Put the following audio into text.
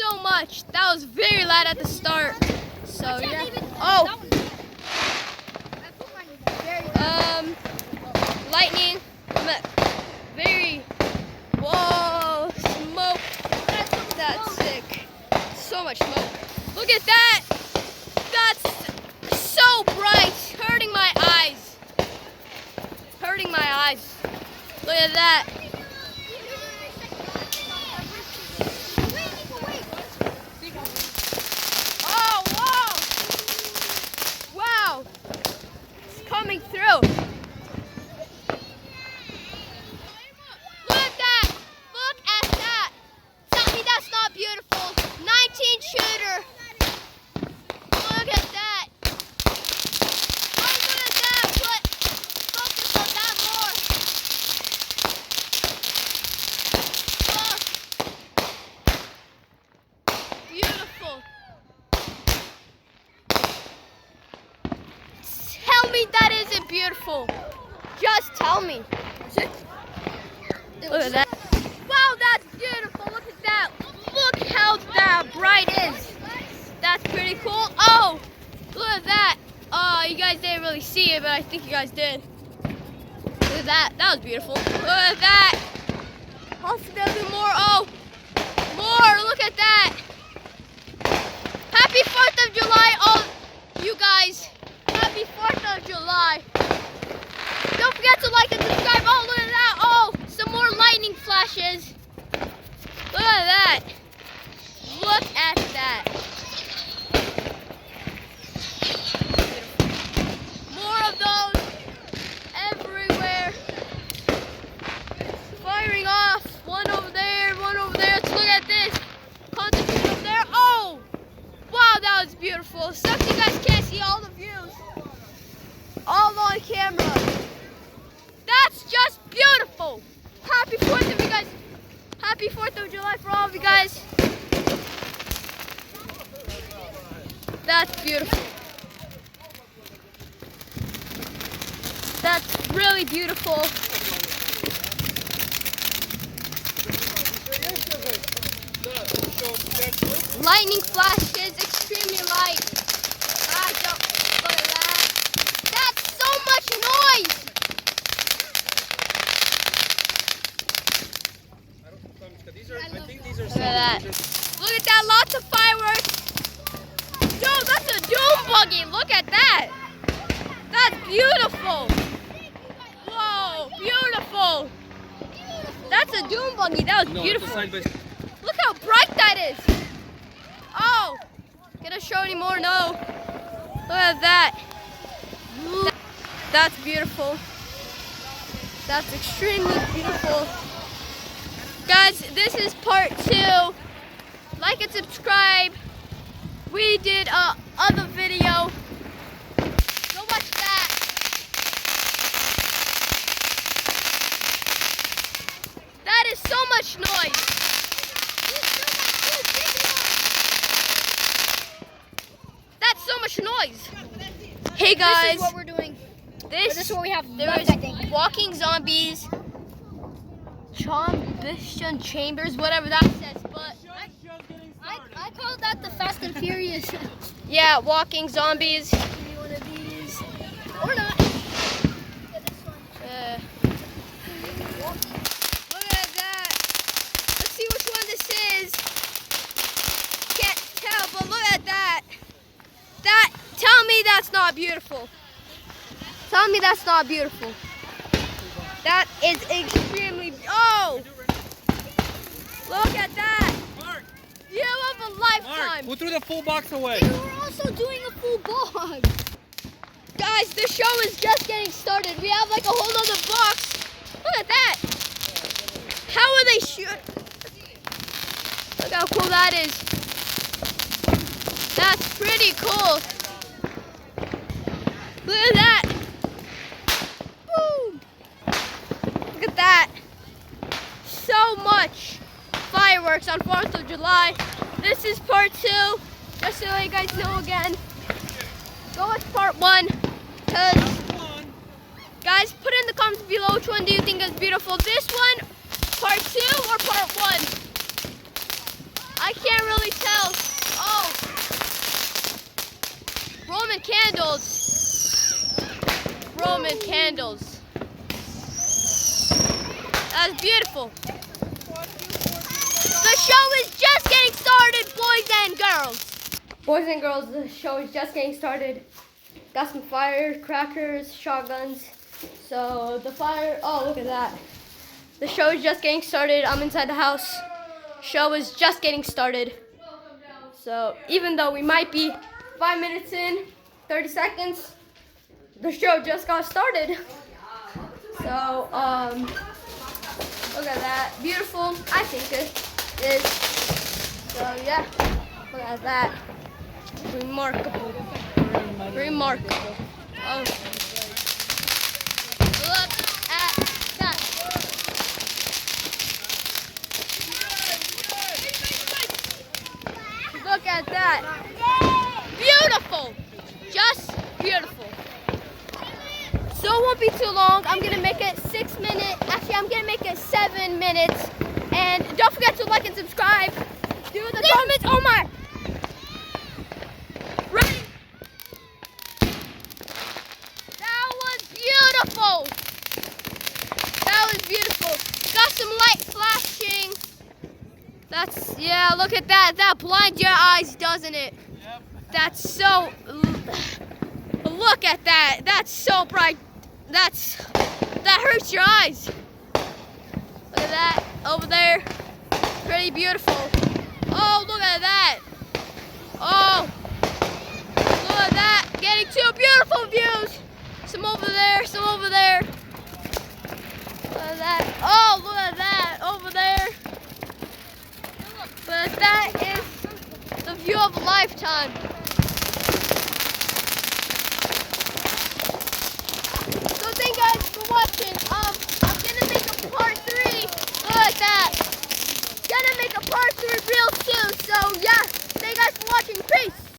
so much. That was very loud at the start. So yeah. Oh. Lightning. Very. Whoa. Smoke. That's sick. So much smoke. Look at that. That's so bright. Hurting my eyes. Hurting my eyes. Look at that. Oh, wow. Wow. It's coming through. Look at that. Look at that. Tell me that's not beautiful. 19 shooter. Look at that. Oh, look at that. Focus on that more. Look. Beautiful. Tell me that isn't beautiful. Just tell me. Look at that. Wow, that's beautiful. Look at that. Look how that bright is. That's pretty cool. Oh, look at that. You guys didn't really see it, but I think you guys did. Look at that. That was beautiful. Look at that. Also, there'll be more. Oh, more. Look at that. Happy 4th of July, all you guys. Happy 4th of July. Don't forget to like and subscribe. Oh, look at that. Oh, some more lightning flashes. Look at that. Look at that. More of those everywhere. Firing off. One over there, one over there. Let's look at this. Concentrate over there. Oh, wow, that was beautiful. Sucks you guys can't see all the views. All on camera. That's just beautiful. Happy 4th of you guys. Happy 4th of July for all of you guys. That's beautiful. That's really beautiful. Lightning flashes, extremely light. I don't look at that. That's so much noise. I think these are Look at that. Look at that, lots of fireworks. Yo, that's a doom buggy. Look at that. That's beautiful. Whoa, beautiful. That's a doom buggy. That was beautiful. Look how bright that is. Oh, gonna show any more? No. Look at that. That's beautiful. That's extremely beautiful. Guys, this is part 2. Like and subscribe. We did a other video. Go watch that. That is so much noise. That's so much noise. Hey guys. This is what we're doing. This is what we have there left, is I think. walking zombies, Chombishan Chambers, whatever that says, but I call that the Fast and Furious. yeah, walking zombies. Give me one of these. Or not. Look at that. Let's see which one this is. Can't tell, but look at that. Tell me that's not beautiful. Tell me that's not beautiful. That is extremely. Oh! Look at that. Mark, View of a lifetime. who threw the full box away? We were also doing a full bog. Guys, the show is just getting started. We have like a whole other box. Look at that. How are they shooting? Look how cool that is. That's pretty cool. Look at that. Boom. Look at that. So much fireworks on 4th of July. This is part 2. Just so you guys know again. Go watch part 1. Guys, put in the comments below which one do you think is beautiful. This one, part 2, or part 1? I I can't really tell. Oh, Roman candles. Roman candles. That's beautiful. The show is just getting started, boys and girls. Boys and girls, the show is just getting started. Got some firecrackers, shotguns. So the fire, oh, look at that. The show is just getting started. I'm inside the house. Show is just getting started. So even though we might be 5 minutes in, 30 seconds, the show just got started. So, look at that. Beautiful, I think it is. So yeah, look at that. Remarkable. Remarkable. Oh. Look at that. Look at that. Beautiful. Just beautiful. So it won't be too long. I'm going to make it 6 minutes. Actually, I'm going to make it 7 minutes. And don't forget to like and subscribe. Do the comments. Oh my. Ready? That was beautiful. That was beautiful. Got some light flashing. That's, yeah, look at that. That blinds your eyes, doesn't it? Yep. That's so, look at that. That's so bright. That hurts your eyes. Look at that over there. Pretty beautiful. Oh, look at that. Oh, look at that. Getting two beautiful views. Some over there, some over there. Look at that. Oh, look at that over there. But that is the view of a lifetime. So thank you guys for watching. I'm gonna make a part 3. Look at that. Gonna make a part 3 real soon. So yeah, thank you guys for watching. Peace.